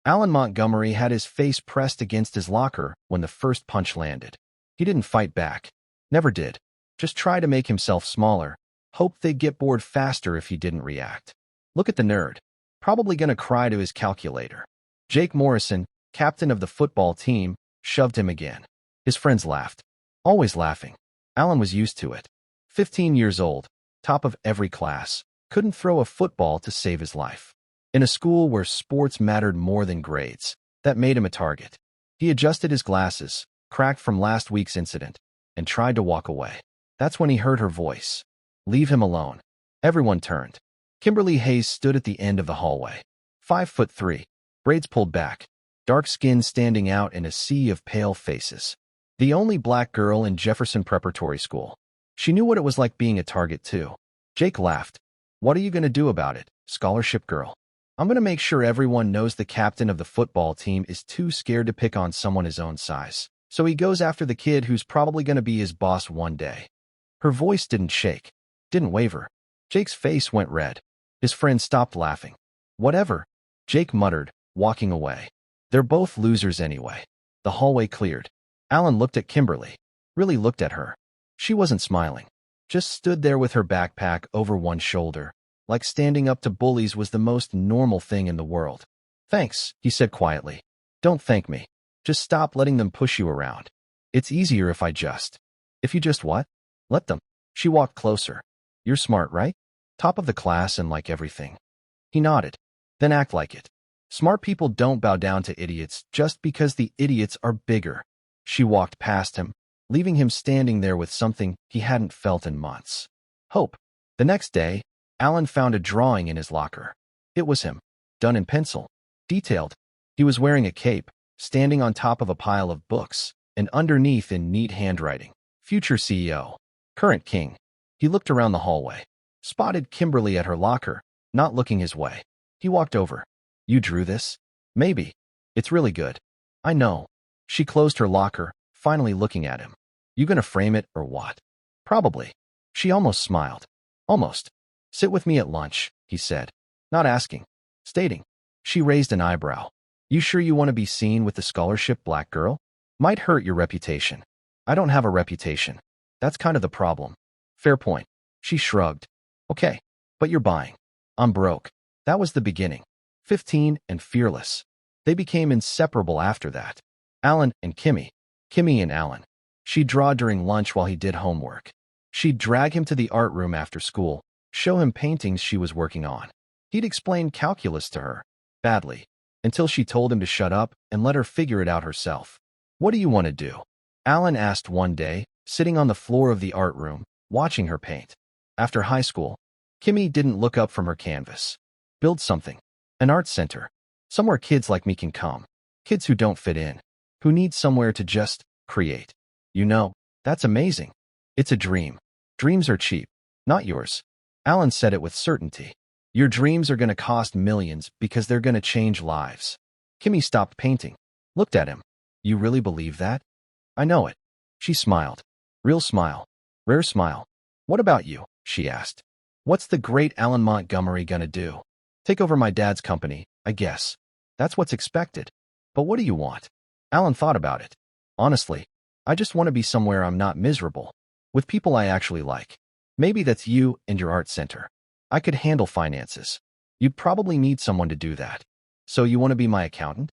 Alan Montgomery had his face pressed against his locker when the first punch landed. He didn't fight back. Never did. Just try to make himself smaller. Hoped they'd get bored faster if he didn't react. Look at the nerd. Probably gonna cry to his calculator. Jake Morrison, captain of the football team, shoved him again. His friends laughed. Always laughing. Alan was used to it. 15 years old, top of every class, couldn't throw a football to save his life. In a school where sports mattered more than grades, that made him a target. He adjusted his glasses, cracked from last week's incident, and tried to walk away. That's when he heard her voice. Leave him alone. Everyone turned. Kimberly Hayes stood at the end of the hallway. 5'3", braids pulled back, dark skin standing out in a sea of pale faces. The only black girl in Jefferson Preparatory School. She knew what it was like being a target too. Jake laughed. What are you going to do about it, scholarship girl? I'm going to make sure everyone knows the captain of the football team is too scared to pick on someone his own size. So he goes after the kid who's probably going to be his boss one day. Her voice didn't shake, didn't waver. Jake's face went red. His friend stopped laughing. Whatever, Jake muttered, walking away. They're both losers anyway. The hallway cleared. Alan looked at Kimberly. Really looked at her. She wasn't smiling. Just stood there with her backpack over one shoulder, like standing up to bullies was the most normal thing in the world. Thanks, he said quietly. Don't thank me. Just stop letting them push you around. It's easier if you just what? Let them. She walked closer. You're smart, right? Top of the class and like everything. He nodded. Then act like it. Smart people don't bow down to idiots just because the idiots are bigger. She walked past him, leaving him standing there with something he hadn't felt in months. Hope. The next day, Alan found a drawing in his locker. It was him, done in pencil, detailed. He was wearing a cape, standing on top of a pile of books, and underneath in neat handwriting, future CEO, current king. He looked around the hallway, spotted Kimberly at her locker, not looking his way. He walked over. You drew this? Maybe. It's really good. I know. She closed her locker, finally looking at him. You gonna frame it or what? Probably. She almost smiled. Almost. Sit with me at lunch, he said. Not asking. Stating. She raised an eyebrow. You sure you want to be seen with the scholarship black girl? Might hurt your reputation. I don't have a reputation. That's kind of the problem. Fair point. She shrugged. Okay, but you're buying. I'm broke. That was the beginning. 15 and fearless. They became inseparable after that. Alan and Kimmy. Kimmy and Alan. She'd draw during lunch while he did homework. She'd drag him to the art room after school, show him paintings she was working on. He'd explain calculus to her, badly, until she told him to shut up and let her figure it out herself. What do you want to do? Alan asked one day, sitting on the floor of the art room, watching her paint. After high school, Kimmy didn't look up from her canvas. Build something. An art center. Somewhere kids like me can come. Kids who don't fit in. Who need somewhere to just create. You know, that's amazing. It's a dream. Dreams are cheap. Not yours. Alan said it with certainty. Your dreams are going to cost millions because they're going to change lives. Kimmy stopped painting. Looked at him. You really believe that? I know it. She smiled. Real smile. Rare smile. What about you? She asked. What's the great Alan Montgomery gonna do? Take over my dad's company, I guess. That's what's expected. But what do you want? Alan thought about it. Honestly, I just want to be somewhere I'm not miserable. With people I actually like. Maybe that's you and your art center. I could handle finances. You'd probably need someone to do that. So you want to be my accountant?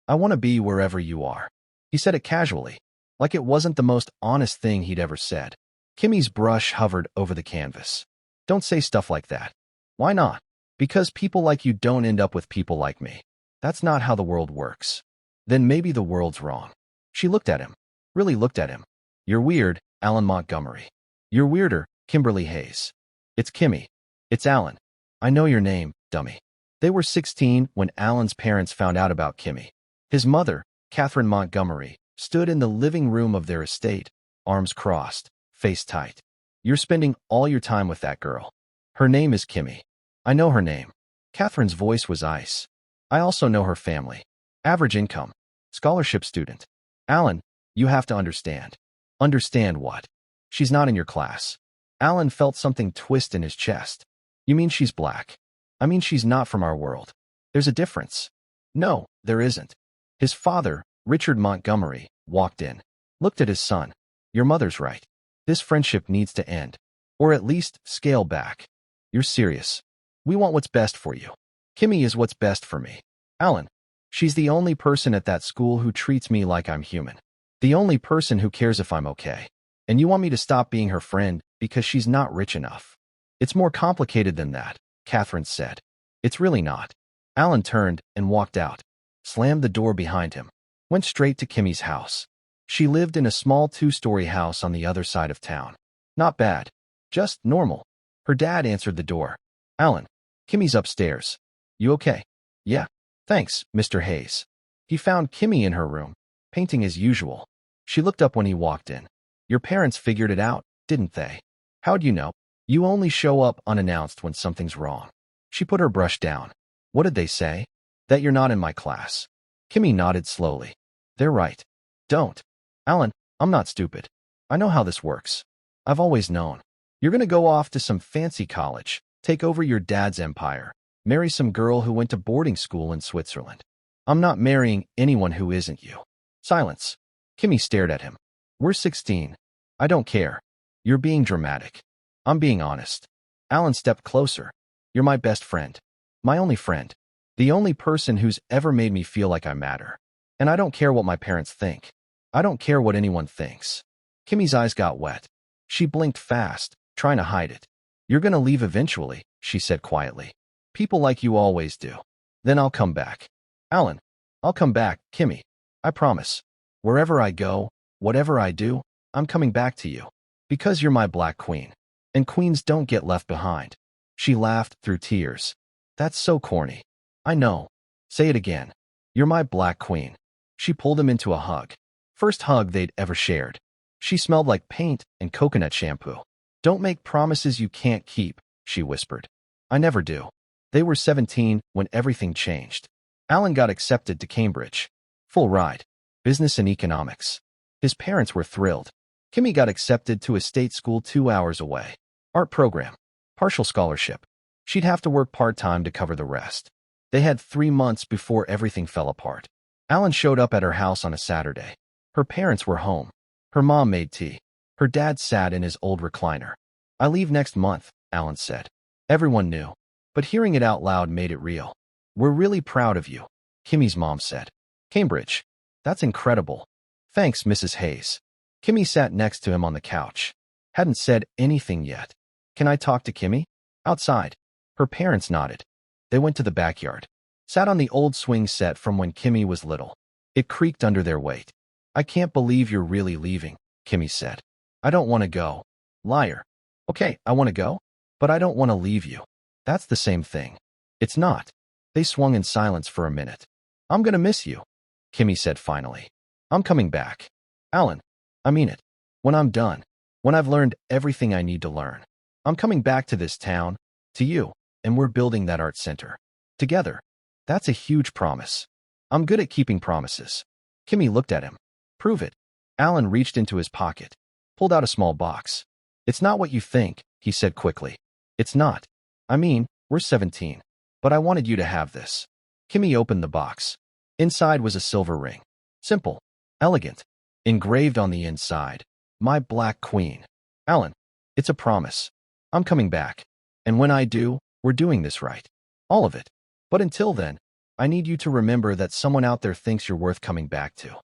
I want to be wherever you are. He said it casually, like it wasn't the most honest thing he'd ever said. Kimmy's brush hovered over the canvas. Don't say stuff like that. Why not? Because people like you don't end up with people like me. That's not how the world works. Then maybe the world's wrong. She looked at him. Really looked at him. You're weird, Alan Montgomery. You're weirder, Kimberly Hayes. It's Kimmy. It's Alan. I know your name, dummy. They were 16 when Alan's parents found out about Kimmy. His mother, Catherine Montgomery, stood in the living room of their estate, arms crossed, face tight. You're spending all your time with that girl. Her name is Kimmy. I know her name. Catherine's voice was ice. I also know her family. Average income. Scholarship student. Alan, you have to understand. Understand what? She's not in your class. Alan felt something twist in his chest. You mean she's black? I mean she's not from our world. There's a difference. No, there isn't. His father, Richard Montgomery, walked in, looked at his son. Your mother's right. This friendship needs to end. Or at least scale back. You're serious. We want what's best for you. Kimmy is what's best for me. Alan. She's the only person at that school who treats me like I'm human. The only person who cares if I'm okay. And you want me to stop being her friend because she's not rich enough. It's more complicated than that, Catherine said. It's really not. Alan turned and walked out, slammed the door behind him, went straight to Kimmy's house. She lived in a small 2-story house on the other side of town. Not bad. Just normal. Her dad answered the door. Alan, Kimmy's upstairs. You okay? Yeah. Thanks, Mr. Hayes. He found Kimmy in her room, painting as usual. She looked up when he walked in. Your parents figured it out, didn't they? How'd you know? You only show up unannounced when something's wrong. She put her brush down. What did they say? That you're not in my class. Kimmy nodded slowly. They're right. Don't. Alan, I'm not stupid. I know how this works. I've always known. You're gonna go off to some fancy college, take over your dad's empire, marry some girl who went to boarding school in Switzerland. I'm not marrying anyone who isn't you. Silence. Kimmy stared at him. We're 16. I don't care. You're being dramatic. I'm being honest. Alan stepped closer. You're my best friend. My only friend. The only person who's ever made me feel like I matter. And I don't care what my parents think. I don't care what anyone thinks. Kimmy's eyes got wet. She blinked fast, trying to hide it. You're gonna leave eventually, she said quietly. People like you always do. Then I'll come back. Alan, I'll come back, Kimmy. I promise. Wherever I go, whatever I do, I'm coming back to you. Because you're my black queen. And queens don't get left behind. She laughed through tears. That's so corny. I know. Say it again. You're my black queen. She pulled him into a hug. First hug they'd ever shared. She smelled like paint and coconut shampoo. Don't make promises you can't keep, she whispered. I never do. They were 17 when everything changed. Alan got accepted to Cambridge. Full ride. Business and economics. His parents were thrilled. Kimmy got accepted to a state school 2 hours away. Art program. Partial scholarship. She'd have to work part-time to cover the rest. They had 3 months before everything fell apart. Alan showed up at her house on a Saturday. Her parents were home. Her mom made tea. Her dad sat in his old recliner. I leave next month, Alan said. Everyone knew. But hearing it out loud made it real. We're really proud of you, Kimmy's mom said. Cambridge. That's incredible. Thanks, Mrs. Hayes. Kimmy sat next to him on the couch. Hadn't said anything yet. Can I talk to Kimmy? Outside. Her parents nodded. They went to the backyard. Sat on the old swing set from when Kimmy was little. It creaked under their weight. I can't believe you're really leaving, Kimmy said. I don't want to go. Liar. Okay, I want to go, but I don't want to leave you. That's the same thing. It's not. They swung in silence for a minute. I'm gonna miss you, Kimmy said finally. I'm coming back. Alan, I mean it. When I'm done, when I've learned everything I need to learn, I'm coming back to this town, to you, and we're building that art center. Together. That's a huge promise. I'm good at keeping promises. Kimmy looked at him. Prove it. Alan reached into his pocket, pulled out a small box. It's not what you think, he said quickly. It's not. I mean, we're 17. But I wanted you to have this. Kimmy opened the box. Inside was a silver ring. Simple. Elegant. Engraved on the inside. My black queen. Alan, it's a promise. I'm coming back. And when I do, we're doing this right. All of it. But until then, I need you to remember that someone out there thinks you're worth coming back to.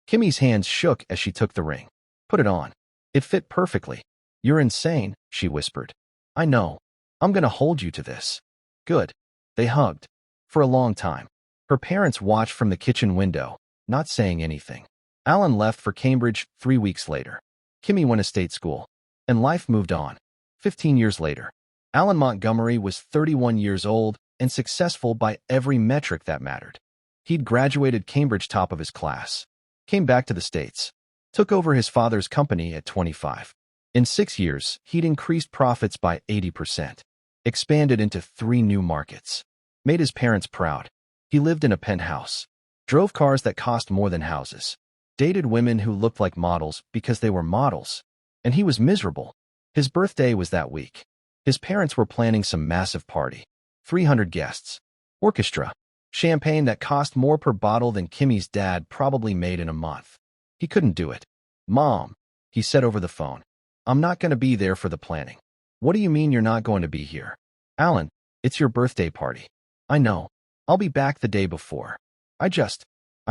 Kimmy's hands shook as she took the ring. Put it on. It fit perfectly. You're insane, she whispered. I know. I'm gonna hold you to this. Good. They hugged. For a long time. Her parents watched from the kitchen window, not saying anything. Alan left for Cambridge 3 weeks later. Kimmy went to state school. And life moved on. 15 years later. Alan Montgomery was 31 years old and successful by every metric that mattered. He'd graduated Cambridge top of his class. Came back to the States. Took over his father's company at 25. In 6 years, he'd increased profits by 80%. Expanded into 3 new markets. Made his parents proud. He lived in a penthouse. Drove cars that cost more than houses. Dated women who looked like models because they were models. And he was miserable. His birthday was that week. His parents were planning some massive party. 300 guests. Orchestra. Champagne that cost more per bottle than Kimmy's dad probably made in a month. He couldn't do it. Mom, he said over the phone, I'm not going to be there for the planning. What do you mean you're not going to be here? Alan, it's your birthday party. I know. I'll be back the day before. I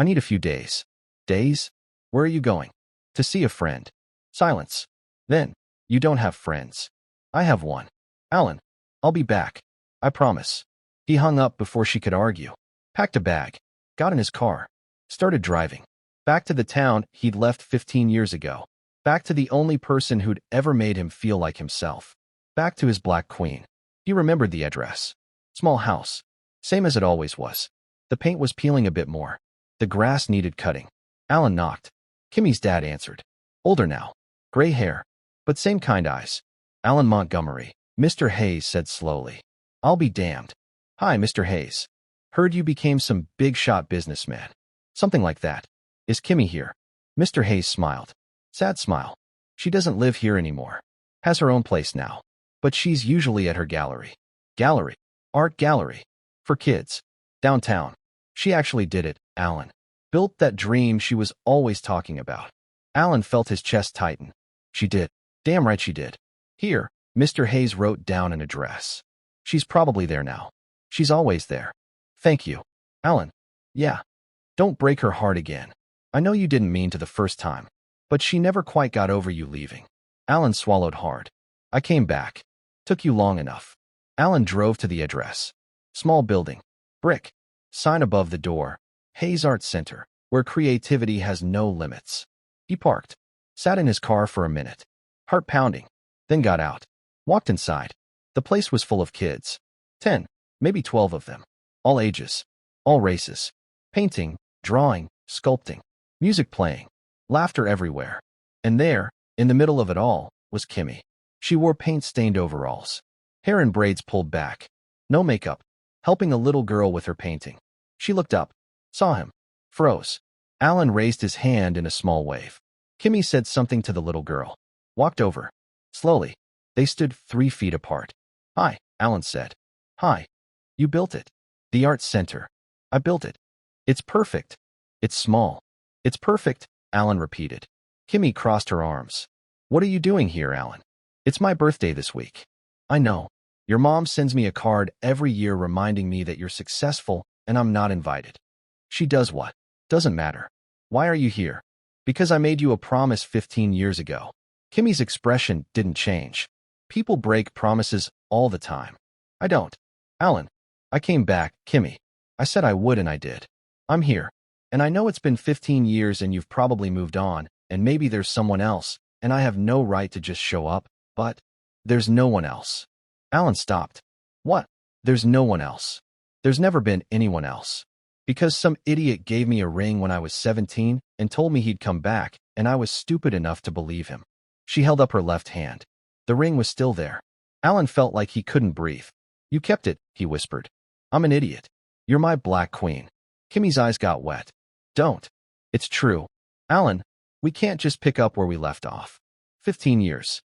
need a few days. Days? Where are you going? To see a friend. Silence. Then, you don't have friends. I have one. Alan, I'll be back. I promise. He hung up before she could argue. Packed a bag. Got in his car. Started driving. Back to the town he'd left 15 years ago. Back to the only person who'd ever made him feel like himself. Back to his Black Queen. He remembered the address. Small house. Same as it always was. The paint was peeling a bit more. The grass needed cutting. Alan knocked. Kimmy's dad answered. Older now. Gray hair. But same kind eyes. Alan Montgomery. Mr. Hayes said slowly. I'll be damned. Hi, Mr. Hayes. Heard you became some big-shot businessman. Something like that. Is Kimmy here? Mr. Hayes smiled. Sad smile. She doesn't live here anymore. Has her own place now. But she's usually at her gallery. Gallery. Art gallery. For kids. Downtown. She actually did it, Alan. Built that dream she was always talking about. Alan felt his chest tighten. She did. Damn right she did. Here, Mr. Hayes wrote down an address. She's probably there now. She's always there. Thank you. Alan. Yeah. Don't break her heart again. I know you didn't mean to the first time. But she never quite got over you leaving. Alan swallowed hard. I came back. Took you long enough. Alan drove to the address. Small building. Brick. Sign above the door. Hayes Art Center, where creativity has no limits. He parked. Sat in his car for a minute. Heart pounding. Then got out. Walked inside. The place was full of kids. 10, maybe 12 of them. All ages. All races. Painting, drawing, sculpting. Music playing. Laughter everywhere. And there, in the middle of it all, was Kimmy. She wore paint-stained overalls. Hair in braids pulled back. No makeup. Helping a little girl with her painting. She looked up. Saw him. Froze. Alan raised his hand in a small wave. Kimmy said something to the little girl. Walked over. Slowly. They stood 3 feet apart. Hi, Alan said. Hi. You built it. The art center. I built it. It's perfect. It's small. It's perfect, Alan repeated. Kimmy crossed her arms. What are you doing here, Alan? It's my birthday this week. I know. Your mom sends me a card every year reminding me that you're successful and I'm not invited. She does what? Doesn't matter. Why are you here? Because I made you a promise 15 years ago. Kimmy's expression didn't change. People break promises all the time. I don't. Alan. I came back, Kimmy. I said I would and I did. I'm here. And I know it's been 15 years and you've probably moved on, and maybe there's someone else, and I have no right to just show up, but there's no one else. Alan stopped. What? There's no one else. There's never been anyone else. Because some idiot gave me a ring when I was 17 and told me he'd come back, and I was stupid enough to believe him. She held up her left hand. The ring was still there. Alan felt like he couldn't breathe. You kept it, he whispered. I'm an idiot. You're my Black Queen. Kimmy's eyes got wet. Don't. It's true. Alan, we can't just pick up where we left off. 15 years.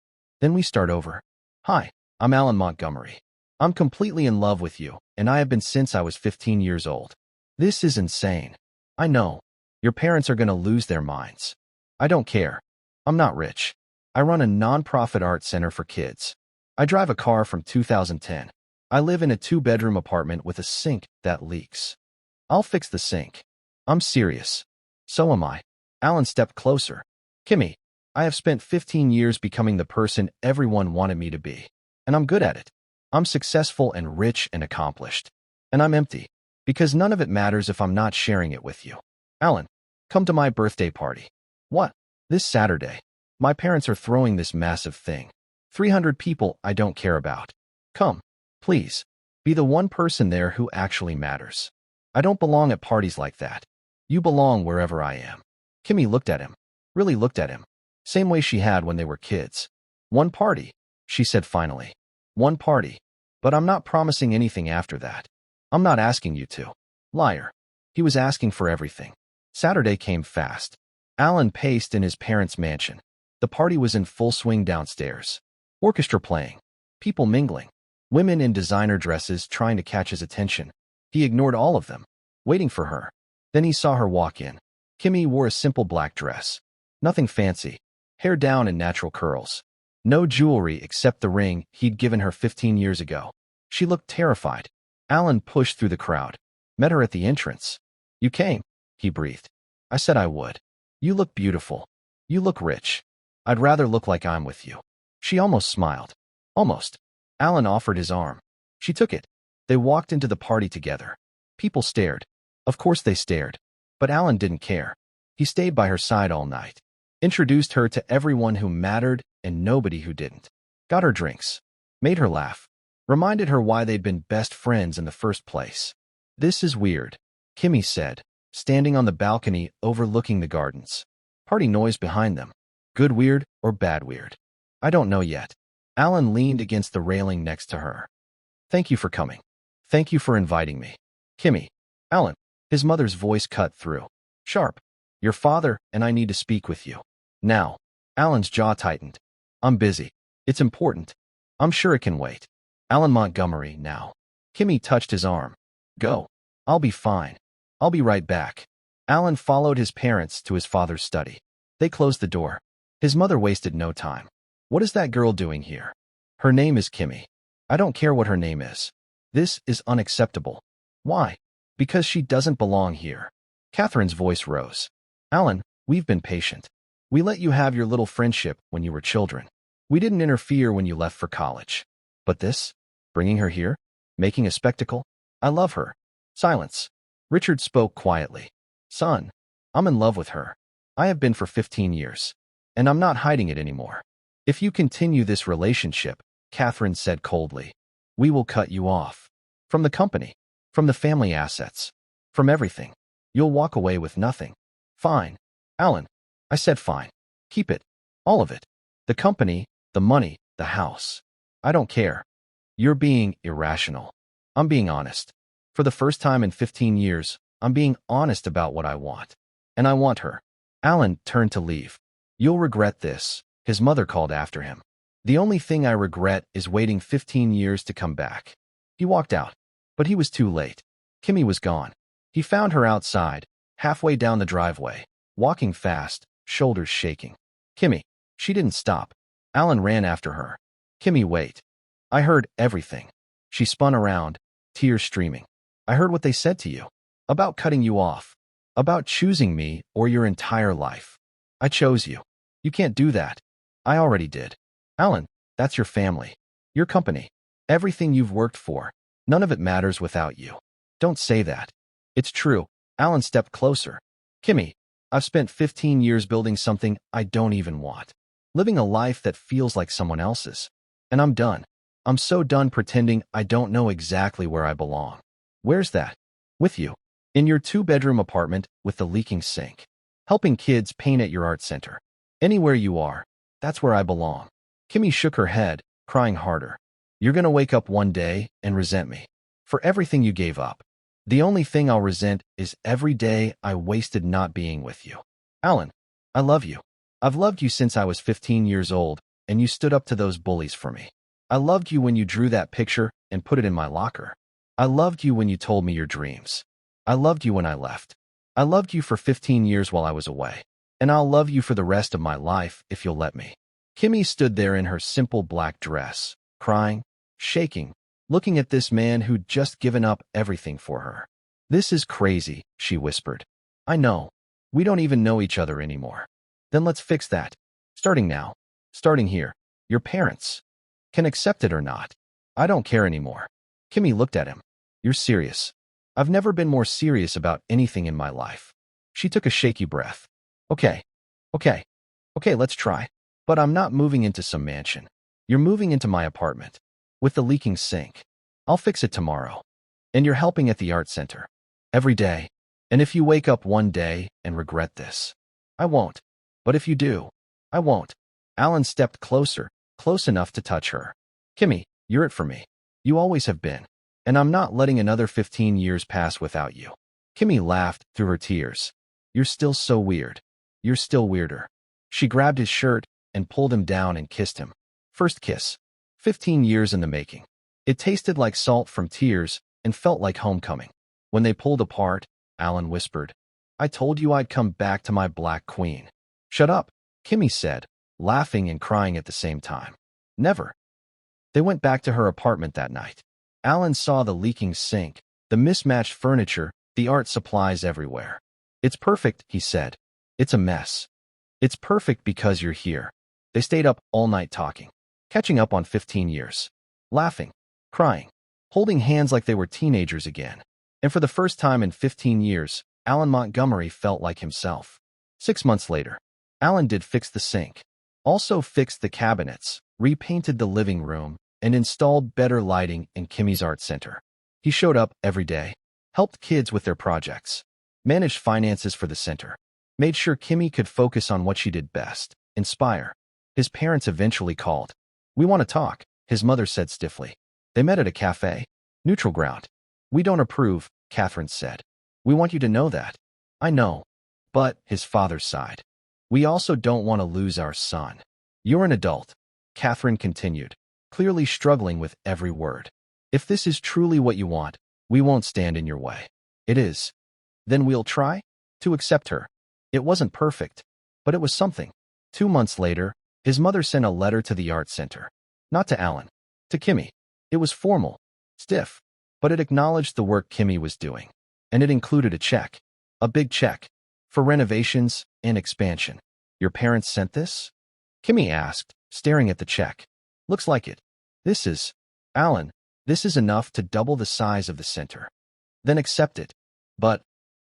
Then we start over. Hi, I'm Alan Montgomery. I'm completely in love with you, and I have been since I was 15 years old. This is insane. I know. Your parents are going to lose their minds. I don't care. I'm not rich. I run a non-profit art center for kids. I drive a car from 2010. I live in a 2-bedroom apartment with a sink that leaks. I'll fix the sink. I'm serious. So am I. Alan stepped closer. Kimmy, I have spent 15 years becoming the person everyone wanted me to be. And I'm good at it. I'm successful and rich and accomplished. And I'm empty. Because none of it matters if I'm not sharing it with you. Alan, come to my birthday party. What? This Saturday. My parents are throwing this massive thing. 300 people I don't care about. Come. Please. Be the one person there who actually matters. I don't belong at parties like that. You belong wherever I am. Kimmy looked at him. Really looked at him. Same way she had when they were kids. One party, she said finally. One party. But I'm not promising anything after that. I'm not asking you to. Liar. He was asking for everything. Saturday came fast. Alan paced in his parents' mansion. The party was in full swing downstairs. Orchestra playing. People mingling. Women in designer dresses trying to catch his attention. He ignored all of them. waiting for her. Then he saw her walk in. Kimmy wore a simple black dress. Nothing fancy. Hair down in natural curls. No jewelry except the ring he'd given her 15 years ago. She looked terrified. Alan pushed through the crowd. Met her at the entrance. "You came," he breathed. "I said I would. You look beautiful. You look rich. I'd rather look like I'm with you." She almost smiled. Almost. Alan offered his arm. She took it. They walked into the party together. People stared. Of course they stared. But Alan didn't care. He stayed by her side all night. Introduced her to everyone who mattered and nobody who didn't. Got her drinks. Made her laugh. Reminded her why they'd been best friends in the first place. "This is weird," Kimmy said, standing on the balcony overlooking the gardens. Party noise behind them. Good weird or bad weird? I don't know yet. Alan leaned against the railing next to her. "Thank you for coming. Thank you for inviting me." "Kimmy." "Alan." His mother's voice cut through. Sharp. "Your father and I need to speak with you. Now." Alan's jaw tightened. "I'm busy. It's important. I'm sure it can wait." "Alan Montgomery, now." Kimmy touched his arm. "Go. I'll be fine. I'll be right back." Alan followed his parents to his father's study. They closed the door. His mother wasted no time. "What is that girl doing here?" "Her name is Kimmy. I don't care what her name is. This is unacceptable." "Why?" "Because she doesn't belong here." Catherine's voice rose. "Alan, we've been patient. We let you have your little friendship when you were children. We didn't interfere when you left for college. But this? Bringing her here? Making a spectacle? I love her." Silence. Richard spoke quietly. "Son, I'm in love with her. I have been for 15 years. And I'm not hiding it anymore. If you continue this relationship," Catherine said coldly, "we will cut you off. From the company. From the family assets. From everything. You'll walk away with nothing." "Fine. Alan." I said fine. "Keep it. All of it. The company, the money, the house. I don't care." "You're being irrational." "I'm being honest. For the first time in 15 years, I'm being honest about what I want. And I want her." Alan turned to leave. "You'll regret this," his mother called after him. "The only thing I regret is waiting 15 years to come back." He walked out. But he was too late. Kimmy was gone. He found her outside, halfway down the driveway, walking fast, shoulders shaking. "Kimmy." She didn't stop. Alan ran after her. "Kimmy, wait." "I heard everything." She spun around, tears streaming. "I heard what they said to you. About cutting you off. About choosing me or your entire life. I chose you. You can't do that." "I already did." "Alan, that's your family. Your company. Everything you've worked for. None of it matters without you. Don't say that." "It's true." Alan stepped closer. "Kimmy, I've spent 15 years building something I don't even want. Living a life that feels like someone else's. And I'm done. I'm so done pretending I don't know exactly where I belong." "Where's that?" "With you. In your 2-bedroom apartment with the leaking sink. Helping kids paint at your art center. Anywhere you are, that's where I belong." Kimmy shook her head, crying harder. "You're gonna wake up one day and resent me. For everything you gave up. The only thing I'll resent is every day I wasted not being with you." "Alan, I love you. I've loved you since I was 15 years old, and you stood up to those bullies for me. I loved you when you drew that picture and put it in my locker. I loved you when you told me your dreams. I loved you when I left. I loved you for 15 years while I was away. And I'll love you for the rest of my life if you'll let me." Kimmy stood there in her simple black dress, crying, shaking, looking at this man who'd just given up everything for her. "This is crazy," she whispered. "I know. We don't even know each other anymore. Then let's fix that. Starting now. Starting here. Your parents can accept it or not. I don't care anymore." Kimmy looked at him. "You're serious." "I've never been more serious about anything in my life." She took a shaky breath. Okay, let's try. But I'm not moving into some mansion. You're moving into my apartment. With the leaking sink. I'll fix it tomorrow. And you're helping at the art center. Every day. And if you wake up one day and regret this. I won't. But if you do, I won't." Alan stepped closer, close enough to touch her. "Kimmy, you're it for me. You always have been. And I'm not letting another 15 years pass without you." Kimmy laughed through her tears. "You're still so weird. You're still weirder." She grabbed his shirt and pulled him down and kissed him. First kiss. 15 years in the making. It tasted like salt from tears and felt like homecoming. When they pulled apart, Alan whispered. I told you I'd come back to my black queen. Shut up, Kimmy said, laughing and crying at the same time. Never. They went back to her apartment that night. Alan saw the leaking sink, the mismatched furniture, the art supplies everywhere. It's perfect, he said. It's a mess. It's perfect because you're here. They stayed up all night talking, catching up on 15 years, laughing, crying, holding hands like they were teenagers again. And for the first time in 15 years, Alan Montgomery felt like himself. 6 months later, Alan did fix the sink, also fixed the cabinets, repainted the living room, and installed better lighting in Kimmy's art center. He showed up every day, helped kids with their projects, managed finances for the center, made sure Kimmy could focus on what she did best, inspire. His parents eventually called. We want to talk, his mother said stiffly. They met at a cafe. Neutral ground. We don't approve, Catherine said. We want you to know that. I know. But, his father sighed. We also don't want to lose our son. You're an adult, Catherine continued, clearly struggling with every word. If this is truly what you want, we won't stand in your way. It is. Then we'll try to accept her. It wasn't perfect, but it was something. 2 months later, his mother sent a letter to the art center. Not to Alan. To Kimmy. It was formal, stiff, but it acknowledged the work Kimmy was doing. And it included a check. A big check. For renovations and expansion. Your parents sent this? Kimmy asked, staring at the check. Looks like it. This is, Alan, this is enough to double the size of the center. Then accept it. But,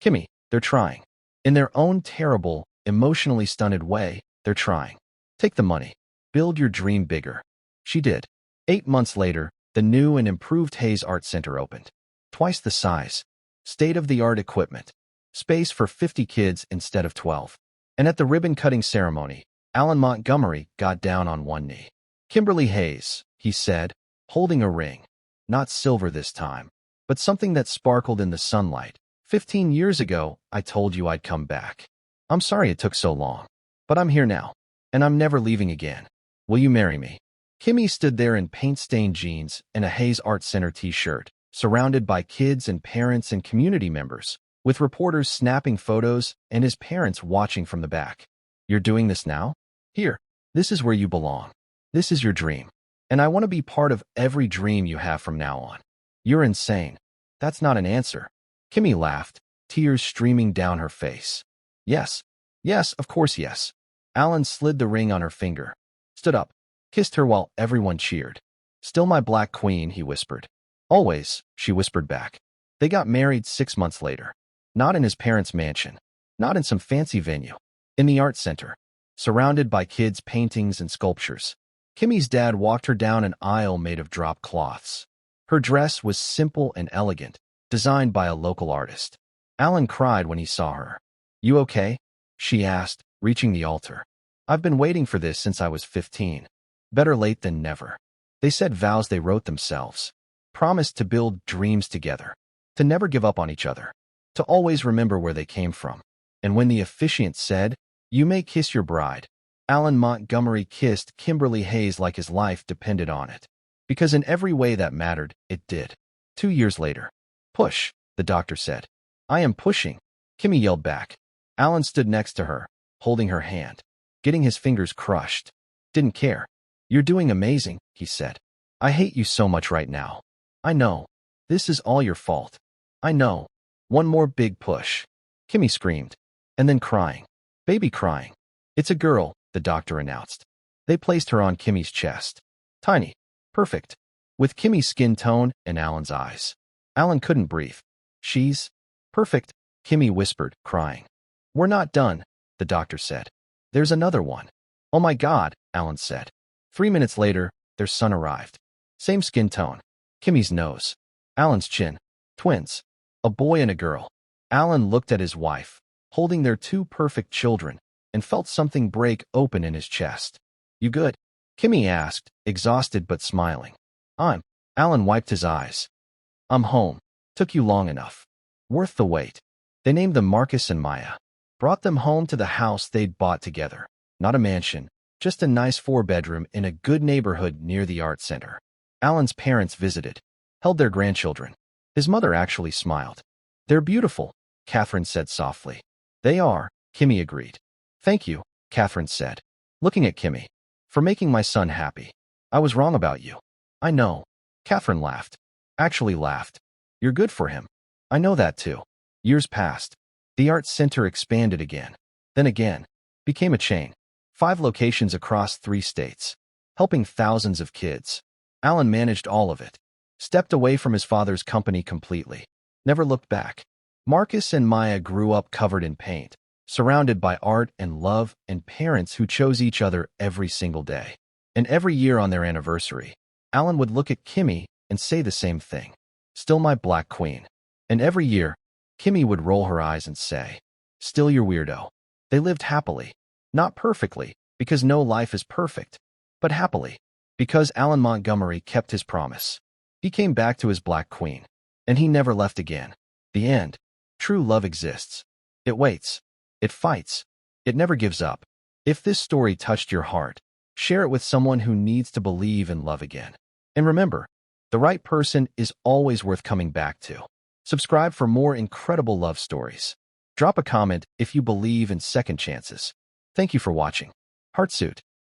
Kimmy, they're trying. In their own terrible, emotionally stunted way, they're trying. Take the money. Build your dream bigger. She did. 8 months later, the new and improved Hayes Art Center opened. Twice the size. State-of-the-art equipment. Space for 50 kids instead of 12. And at the ribbon-cutting ceremony, Alan Montgomery got down on one knee. Kimberly Hayes, he said, holding a ring. Not silver this time, but something that sparkled in the sunlight. 15 years ago, I told you I'd come back. I'm sorry it took so long, but I'm here now, and I'm never leaving again. Will you marry me? Kimmy stood there in paint-stained jeans and a Hayes Art Center t-shirt, surrounded by kids and parents and community members, with reporters snapping photos and his parents watching from the back. You're doing this now? Here, this is where you belong. This is your dream. And I want to be part of every dream you have from now on. You're insane. That's not an answer. Kimmy laughed, tears streaming down her face. Yes. Yes, of course yes. Alan slid the ring on her finger, stood up, kissed her while everyone cheered. Still my black queen, he whispered. Always, she whispered back. They got married 6 months later. Not in his parents' mansion. Not in some fancy venue. In the art center. Surrounded by kids' paintings and sculptures. Kimmy's dad walked her down an aisle made of drop cloths. Her dress was simple and elegant, designed by a local artist. Alan cried when he saw her. You okay? She asked, reaching the altar. I've been waiting for this since I was 15. Better late than never. They said vows they wrote themselves. Promised to build dreams together. To never give up on each other. To always remember where they came from. And when the officiant said, you may kiss your bride, Alan Montgomery kissed Kimberly Hayes like his life depended on it. Because in every way that mattered, it did. 2 years later. Push, the doctor said. I am pushing, Kimmy yelled back. Alan stood next to her, holding her hand, getting his fingers crushed. Didn't care. You're doing amazing, he said. I hate you so much right now. I know. This is all your fault. I know. One more big push. Kimmy screamed. And then crying. Baby crying. It's a girl, the doctor announced. They placed her on Kimmy's chest. Tiny. Perfect. With Kimmy's skin tone and Alan's eyes. Alan couldn't breathe. She's perfect, Kimmy whispered, crying. We're not done, the doctor said. There's another one. Oh my God, Alan said. 3 minutes later, their son arrived. Same skin tone. Kimmy's nose. Alan's chin. Twins. A boy and a girl. Alan looked at his wife, holding their 2 perfect children, and felt something break open in his chest. You good? Kimmy asked, exhausted but smiling. Alan wiped his eyes. I'm home. Took you long enough. Worth the wait. They named them Marcus and Maya. Brought them home to the house they'd bought together. Not a mansion, just a nice 4-bedroom in a good neighborhood near the art center. Alan's parents visited, held their grandchildren. His mother actually smiled. They're beautiful, Catherine said softly. They are, Kimmy agreed. Thank you, Catherine said, looking at Kimmy, for making my son happy. I was wrong about you. I know. Catherine laughed. Actually laughed. You're good for him. I know that too. Years passed. The arts center expanded again. Then again. Became a chain. 5 locations across 3 states. Helping thousands of kids. Alan managed all of it. Stepped away from his father's company completely. Never looked back. Marcus and Maya grew up covered in paint, surrounded by art and love and parents who chose each other every single day. And every year on their anniversary, Alan would look at Kimmy and say the same thing. Still my black queen. And every year, Kimmy would roll her eyes and say, still your weirdo. They lived happily. Not perfectly, because no life is perfect, but happily, because Alan Montgomery kept his promise. He came back to his black queen, and he never left again. The end. True love exists. It waits. It fights. It never gives up. If this story touched your heart, share it with someone who needs to believe in love again. And remember, the right person is always worth coming back to. Subscribe for more incredible love stories. Drop a comment if you believe in second chances. Thank you for watching. Heartsuit.